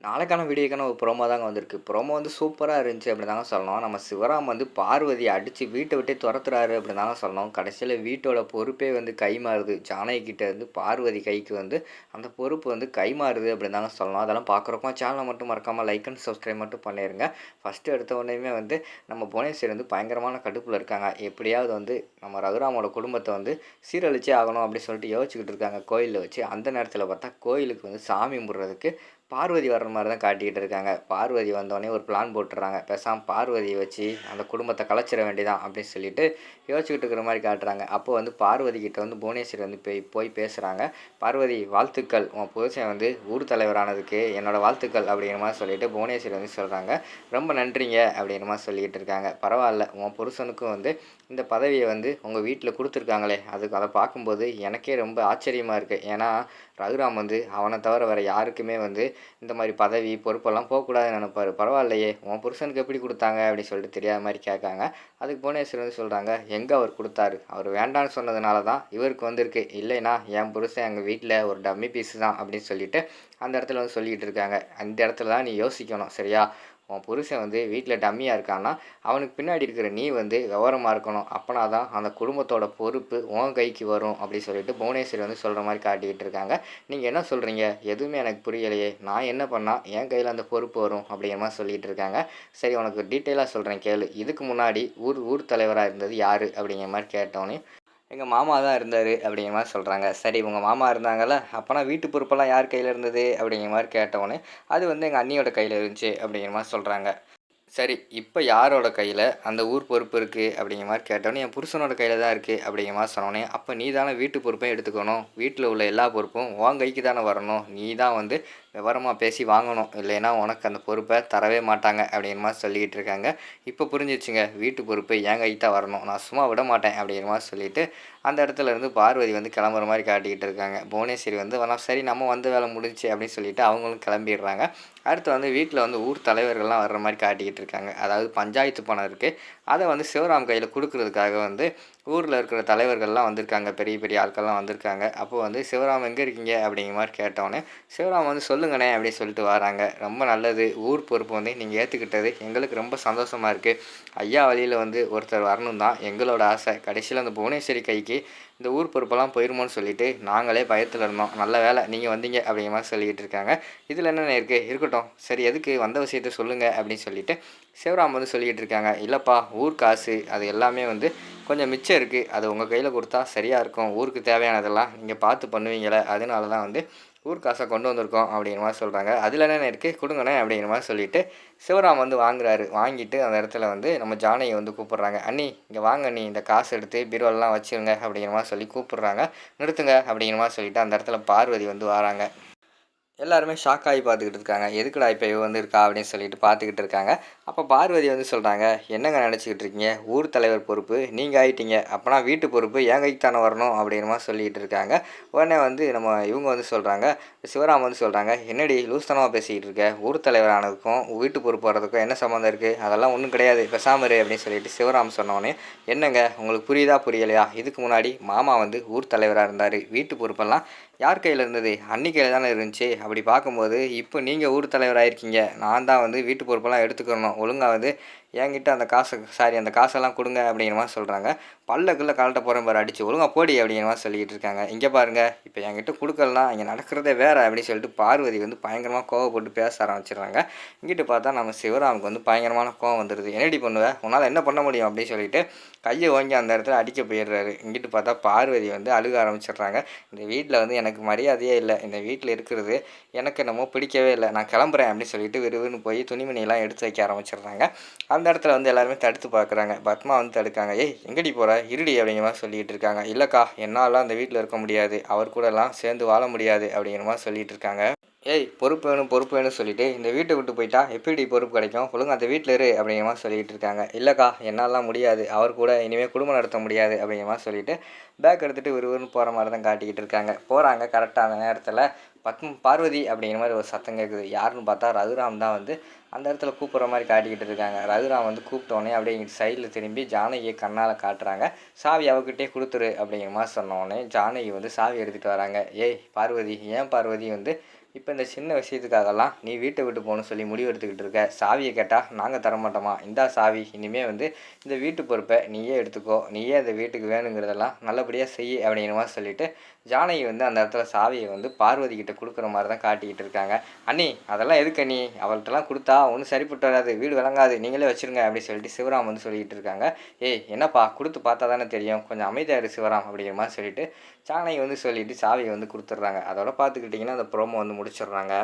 நாளைக்கான வீடியோக்கான ஒரு ப்ரோமோ தாங்க வந்திருக்கு. ப்ரோமோ வந்து சூப்பரா இருந்துச்சு அப்படின்னு தாங்க சொல்லணும். நம்ம சிவராம் வந்து பார்வதிய அடிச்சு வீட்ட விட்டே தொரத்துறாரு அப்படின்னு தாங்க சொல்லணும். கடைசியில வீட்டோட பொறுப்பே வந்து கைமாறுது. ஜானகி கிட்ட இருந்து பார்வதி கைக்கு வந்து அந்த பொறுப்பு வந்து கைமாறுது அப்படின்னு தாங்க சொல்லணும். அதெல்லாம் பார்க்குறப்போ சேனலை மட்டும் மறக்காம லைக் அண்ட் சப்ஸ்கிரைப் மட்டும் பண்ணிருங்க. ஃபர்ஸ்ட்டு எடுத்த உடனேயுமே வந்து நம்ம புவனேஸ்வரி வந்து பயங்கரமான கடுப்புல இருக்காங்க. எப்படியாவது வந்து நம்ம ரகுராமோட குடும்பத்த வந்து சீரழிச்சே ஆகணும் அப்படின்னு சொல்லிட்டு யோசிச்சுக்கிட்டு இருக்காங்க கோயில்ல வச்சு. அந்த நேரத்தில பார்த்தா கோயிலுக்கு வந்து சாமி கும்பிட்றதுக்கு பார்வதி வர்ற மாரி தான் காட்டிக்கிட்டு இருக்காங்க. பார்வதி வந்தோனே ஒரு பிளான் போட்டுர்றாங்க. பேசாம பார்வதிய வச்சு அந்த குடும்பத்த கலைச்சிற வேண்டியதான் அப்படின்னு சொல்லிட்டு யோசிச்சுக்கிட்டு இருக்கிற மாரி காட்டுறாங்க. அப்போ வந்து பார்வதி கிட்ட வந்து புவனேஸ்வரி வந்து போய் பேசுறாங்க. பார்வதி வாழ்த்துக்கள். உன் புருஷன் வந்து ஊர் தலைவரானதுக்கு என்னோட வாழ்த்துக்கள் அப்படிங்கிற மாரி சொல்லிட்டு புவனேஸ்வரி வந்து சொல்றாங்க. ரொம்ப நன்றிங்க அப்படிங்கிற மாரி சொல்லிக்கிட்டு இருக்காங்க. பரவால்ல உன் புருஷனுக்கும் வந்து இந்த பதவிய வந்து உங்க வீட்ல குடுத்துருக்காங்களே, அத பார்க்கும்போது எனக்கே ரொம்ப ஆச்சரியமா இருக்கு. ஏன்னா ரகுராம் வந்து அவன தவிர வேற யாருக்குமே வந்து இந்த மாதிரி பதவி, பொறுப்பெல்லாம் போகக்கூடாதுன்னு நெனைப்பாரு. பரவாயில்லையே! உன் புருஷனுக்கு எப்படி குடுத்தாங்க? அப்படின்னு சொல்லிட்டு தெரியாத மாரி கேட்காங்க. அதுக்கு புவனேஸ்வரி வந்து சொல்றாங்க, எங்க அவர் குடுத்தாரு? அவர் வேண்டான்னு சொன்னதுனால தான் இவருக்கு வந்திருக்கு. இல்லைன்னா என் புருஷன் எங்க வீட்ல ஒரு டம்மி பீஸ் தான் அப்படின்னு சொல்லிட்டு அந்த இடத்துல வந்து சொல்லிக்கிட்டு இருக்காங்க. அந்த இடத்துல தான் நீ யோசிக்கணும். சரியா? உன் புருஷன் வந்து வீட்ல டம்மியா இருக்கான்னா, அவனுக்கு பின்னாடி இருக்கிற நீ வந்து விவரமா இருக்கணும். அப்பனா தான் அந்த குடும்பத்தோட பொறுப்பு உன் கைக்கு வரும் அப்படின்னு சொல்லிட்டு புவனேஸ்வரி வந்து சொல்ற மாரி காட்டிக்கிட்டு இருக்காங்க. நீங்க என்ன சொல்றீங்க? எதுவுமே எனக்கு புரியலையே! நான் என்ன பண்ணா என் கையில அந்த பொறுப்பு வரும்? அப்படிங்கிற மாரி சொல்லிட்டு இருக்காங்க. சரி உனக்கு டீட்டெயிலா சொல்றேன் கேளு. இதுக்கு முன்னாடி ஊர் தலைவரா இருந்தது யாரு? அப்படிங்கிற மாரி கேட்டோனே, எங்க மாமா தான் இருந்தாரு அப்படிங்கிற மாரி சொல்றாங்க. சரி உங்க மாமா இருந்தாங்கல்ல, அப்பனா வீட்டு பொறுப்பெல்லாம் யார் கையில இருந்தது? அப்படிங்கிற மாரி கேட்டவுனே, அது வந்து எங்க அண்ணியோட கையில இருந்துச்சு அப்படிங்கிற மாரி சொல்றாங்க. சரி, இப்ப யாரோட கையில அந்த ஊர் பொறுப்பு இருக்கு? அப்படிங்கிற மாரி கேட்டோனே, என் புருஷனோட கையில தான் இருக்கு அப்படிங்கிற மாரி சொன்னோனே, அப்ப நீ தானே வீட்டு பொறுப்பையும் எடுத்துக்கணும். வீட்ல உள்ள எல்லா பொறுப்பும் உன் கைக்கு தானே வரணும். நீ தான் வந்து விவரமா பேசி வாங்கணும். இல்லைன்னா உனக்கு அந்த பொறுப்ப தரவே மாட்டாங்க அப்படிங்கிற மாரி சொல்லிக்கிட்டு இருக்காங்க. இப்ப புரிஞ்சிருச்சுங்க. வீட்டு பொறுப்பு என் கைக்கு தான் வரணும். நான் சும்மா விட மாட்டேன் அப்படிங்கிற மாரி சொல்லிட்டு, அந்த இடத்துல இருந்து பார்வதி வந்து கிளம்புற மாரி காட்டிக்கிட்டு இருக்காங்க. புவனேஸ்வரி வந்து சரி நம்ம வந்த வேலை முடிஞ்சுச்சு அப்படின்னு சொல்லிட்டு அவங்களும் கிளம்பிடுறாங்க. அடுத்து வந்து வீட்ல வந்து ஊர் தலைவர்கள்லாம் வர்ற மாரி காட்டிக்கிட்டு இருக்காங்க. அதாவது பஞ்சாயத்து பணம் இருக்கு. அத வந்து சிவராம் கையில குடுக்குறதுக்காக வந்து ஊர்ல இருக்கிற தலைவர்கள்லாம் வந்திருக்காங்க. பெரிய பெரிய ஆட்கள்லாம் வந்திருக்காங்க. அப்போ வந்து "சிவராம் எங்க இருக்கீங்க?" அப்படிங்கிற மாரி கேட்டோனே, சிவராம் வந்து "சொல்லுங்கண்ணே" அப்படின்னு சொல்லிட்டு வராங்க. "ரொம்ப நல்லது. ஊர் பொறுப்பு வந்து நீங்க ஏத்துக்கிட்டது எங்களுக்கு ரொம்ப சந்தோஷமா இருக்கு. ஐயா வழியில வந்து ஒருத்தர் வரணும் தான் எங்களோட ஆசை. கடைசியில அந்த புவனேஸ்வரி கைக்கு இந்த ஊர் பொறுப்பெல்லாம் போயிருமோன்னு சொல்லிட்டு நாங்களே பயத்துல இருந்தோம். நல்ல வேளை நீங்க வந்தீங்க." அப்படிங்கிற மாரி சொல்லிக்கிட்டு இருக்காங்க. "இதுல என்னண்ணே இருக்கு? இருக்கட்டும். சரி எதுக்கு வந்த விஷயத்த சொல்லுங்க." அப்படின்னு சொல்லிட்டு சிவராம் வந்து சொல்லிக்கிட்டு இருக்காங்க. "இல்லப்பா ஊர் காசு அது எல்லாமே வந்து கொஞ்சம் மிச்சம் இருக்கு. அது உங்க கையில குடுத்தா சரியா இருக்கும். ஊருக்கு தேவையானதெல்லாம் நீங்க பார்த்து பண்ணுவீங்கள்ல. அதனால தான் வந்து ஊர் காச கொண்டு வந்திருக்கோம்." அப்படிங்கிற மாரி சொல்றாங்க. "அதில என்னண்ணே இருக்கு? குடுங்கண்ணே." அப்படிங்கிற மாரி சொல்லிட்டு சிவராம் வந்து வாங்குறாரு. வாங்கிட்டு அந்த இடத்துல வந்து நம்ம ஜானகிய வந்து கூப்பிடுறாங்க. "அண்ணி இங்க வாங்க அண்ணி. இந்த காசு எடுத்து பீரோலலாம் வச்சுருங்க." அப்படிங்கிற மாரி சொல்லி கூப்பிடுறாங்க. "நிறுத்துங்க." அப்படிங்கிற மாரி சொல்லிட்டு அந்த இடத்துல பார்வதி வந்து வாராங்க. எல்லாருமே ஷாக் ஆகி பார்த்துக்கிட்டு இருக்காங்க. "எதுக்குடா இப்ப இவ வந்திருக்கா?" அப்படின்னு சொல்லிட்டு பார்த்துக்கிட்டு இருக்காங்க. அப்ப பார்வதி வந்து சொல்றாங்க, "என்னங்க நெனச்சுக்கிட்டு இருக்கீங்க? ஊர் தலைவர் பொறுப்பு நீங்க ஆயிட்டீங்க. அப்பனா வீட்டு பொறுப்பு என் கைக்கு தானே வரணும்." அப்படிங்கிற மாரி சொல்லிட்டு இருக்காங்க. உடனே வந்து நம்ம இவங்க வந்து சொல்றாங்க, சிவராம் வந்து சொல்றாங்க, "என்னடி லூஸ்தனமா பேசிக்கிட்டு இருக்க? ஊர் தலைவர் ஆனதுக்கும், வீட்டு பொறுப்பு வர்றதுக்கும் என்ன சம்மந்தம் இருக்கு? அதெல்லாம் ஒண்ணும் கிடையாது. பேசாம இரு." அப்படின்னு சொல்லிட்டு சிவராம் சொன்னோனே, "என்னங்க உங்களுக்கு புரியுதா? புரியலையா? இதுக்கு முன்னாடி மாமா வந்து ஊர் தலைவரா இருந்தாரு. வீட்டு பொறுப்பெல்லாம் யார் கையில இருந்தது? அண்ணி கையில தானே இருந்துச்சு. அப்படி பார்க்கும்போது, இப்போ நீங்க ஊர் தலைவர் ஆயிருக்கீங்க. நான் தான் வந்து வீட்டு பொறுப்பெல்லாம் எடுத்துக்கணும். ஒழுங்கா வந்து என்கிட்ட அந்த அந்த காசெல்லாம் குடுங்க." அப்படிங்கிற மாரி சொல்றாங்க. "பல்ல கில்ல கழட்ட போறேன் பாரு அடிச்சு. ஒழுங்கா போடி." அப்படிங்கிற மாரி சொல்லிக்கிட்டு இருக்காங்க. "இங்க பாருங்க, இப்ப என்கிட்ட குடுக்கலனா இங்க நடக்கிறதே வேற." அப்படின்னு சொல்லிட்டு பார்வதி வந்து பயங்கரமா கோவப்பட்டு பேச ஆரம்பிச்சுடுறாங்க. இங்கிட்டு பார்த்தா நம்ம சிவராமுக்கு வந்து பயங்கரமான கோவம் வந்துருது. "என்னடி பண்ணுவ? உன்னால என்ன பண்ண முடியும்?" அப்படின்னு சொல்லிட்டு கைய ஓங்கி அந்த இடத்துல அடிக்க போயிடுறாரு. இங்கிட்டு பார்த்தா பார்வதி வந்து அழுக ஆரம்பிச்சுடுறாங்க. "இந்த வீட்ல வந்து எனக்கு மரியாதையே இல்ல. இந்த வீட்ல இருக்கிறது எனக்கு என்னமோ பிடிக்கவே இல்ல. நான் கிளம்புறேன்." அப்படின்னு சொல்லிட்டு விறுவிறுன்னு போய் துணிமணிலாம் எடுத்து வைக்க ஆரம்பிச்சுடுறாங்க. அந்த இடத்துல வந்து எல்லாருமே தடுத்து பார்க்குறாங்க. பத்மா வந்து தடுக்காங்க. "ஏய் எங்கடி போற? இருடி." அப்படிங்கிற மாரி சொல்லிட்டு இருக்காங்க. "இல்லக்கா என்னாலாம் அந்த வீட்ல இருக்க முடியாது. அவர் கூடலாம் சேர்ந்து வாழ முடியாது." அப்படிங்கிற மாரி சொல்லிட்டு இருக்காங்க. "ஏய் பொறுப்பு வேணும், பொறுப்பு வேணும்னு சொல்லிட்டு இந்த வீட்ட விட்டு போயிட்டா எப்பிடி பொறுப்பு கிடைக்கும்? ஒழுங்கா அந்த வீட்ல இரு." அப்படிங்கிற மாரி சொல்லிட்டு இருக்காங்க. "இல்லக்கா என்னால்லாம் முடியாது. அவர் கூட இனிமே குடும்பம் நடத்த முடியாது." அப்படிங்கிற மாரி சொல்லிட்டு பேக் எடுத்துட்டு விறுவிறுன்னு போற மாரி தான் காட்டிக்கிட்டு இருக்காங்க. போறாங்க கரெக்ட்டா அந்த நேரத்துல பார்வதி அப்படிங்கிற மாரி ஒரு சத்தம் கேட்குது. யாருன்னு பார்த்தா ரகுராம் தான் வந்து அந்த இடத்துல கூப்பிடுற மாரி காட்டிக்கிட்டு இருக்காங்க. ரகுராம் வந்து கூப்பிட்டோனே அப்படியே இங்கிட்டு சைடுல திரும்பி ஜானகிய கண்ணால காட்டுறாங்க. "சாவி அவகிட்டயே குடுத்துரு." அப்படிங்கிற மாரி சொன்னோனே, ஜானகி வந்து சாவி எடுத்துட்டு வராங்க. "ஏய் பார்வதி, ஏன் பார்வதி வந்து இப்போ இந்த சின்ன விஷயத்துக்காகலாம் நீ வீட்டை விட்டு போகணும்னு சொல்லி முடிவு எடுத்துக்கிட்டு இருக்க. சாவியை கேட்டால் நாங்கள் தரமாட்டோமா, இந்தா சாவி, இனிமேல் வந்து இந்த வீட்டு பொறுப்பை நீயே எடுத்துக்கோ, நீயே அந்த வீட்டுக்கு வேணுங்கிறதெல்லாம் நல்லபடியாக செய் அப்படிங்கிற மாதிரி சொல்லிட்டு ஜானகி வந்து அந்த இடத்துல சாவியை வந்து பார்வதி கிட்ட கொடுக்குற மாதிரி தான் காட்டிக்கிட்டு இருக்காங்க. அண்ணி அதெல்லாம் எதுக்கு அண்ணி, அவள்கிட்டலாம் கொடுத்தா ஒன்றும் சரிப்பட்டு வராது, வீடு விளங்காது, நீங்களே வச்சுருங்க அப்படின்னு சொல்லிட்டு சிவராம் வந்து சொல்லிக்கிட்டு இருக்காங்க. ஏய் என்னப்பா, கொடுத்து பார்த்தா தானே தெரியும், கொஞ்சம் அமைதியாக இரு சிவராம் அப்படிங்கிற மாதிரி சொல்லிட்டு ஜானகி வந்து சொல்லிட்டு சாவியை வந்து கொடுத்துட்றாங்க. அதோட பார்த்துக்கிட்டிங்கன்னா அந்த ப்ரோமோ வந்து முடிச்சிடுறாங்க.